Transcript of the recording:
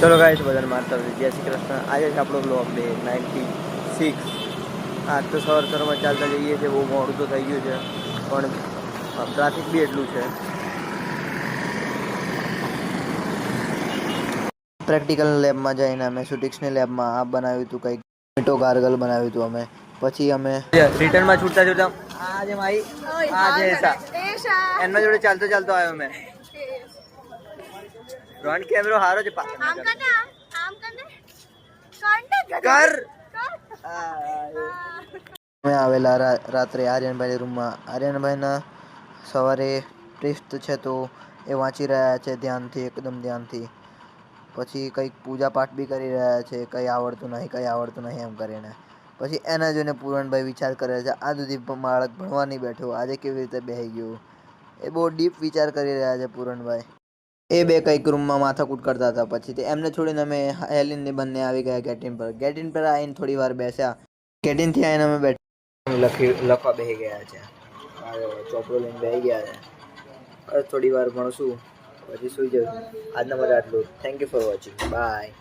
ચલો ગાઈસ બધાને મારતા જય શ્રી કૃષ્ણ. આજે છે આપણો બ્લોગ ડે 96. આજ તો સવારમાં ચાલતા જઈએ છીએ. બહુ મોડું તો થઈ ગયું છે પણ ટ્રાફિક બી એટલું છે. પ્રેક્ટિકલ લેબમાં જઈને અમે સુટિક્સની લેબમાં આ બનાવ્યું હતું, કંઈક મીઠો ગાર્ગલ બનાવ્યું હતું અમે. પછી અમે રિટર્નમાં છૂટતા છૂટતા આજે મારી આજે એમના જોડે ચાલતો ચાલતો આવ્યો મેં. ફ્રન્ટ કેમેરો હારો છે. કર અમે આવેલા રાત્રે આર્યનભાઈ રૂમમાં. આર્યનભાઈના સવારે ટેસ્ટ છે તો એ વાંચી રહ્યા છે ધ્યાનથી, એકદમ ધ્યાનથી. પછી કંઈક પૂજા પાઠ બી કરી રહ્યા છે. કંઈ આવડતું નહીં એમ કરીને. પછી એના જોઈને પૂરણભાઈ વિચાર કરે છે, આ સુધી બાળક ભણવા નહીં બેઠો, આજે કેવી રીતે બેસી ગયું. એ બહુ ડીપ વિચાર કરી રહ્યા છે પૂરણભાઈ. એ બે કંઈક રૂમમાં માથાકૂટ કરતા હતા. પછી એમને છોડીને અમે હેલિનને બંને આવી ગયા કેન્ટીન પર. કેન્ટીન પર આવીને થોડી વાર બેસ્યા. કેન્ટીનથી આવીને અમે લખવા બેસી ગયા છે. ચોપડો લઈને બેસી ગયા છે. થોડી વાર ભણશું પછી સુઈ જશું. આજના માટે આટલું. Thank you for watching. By.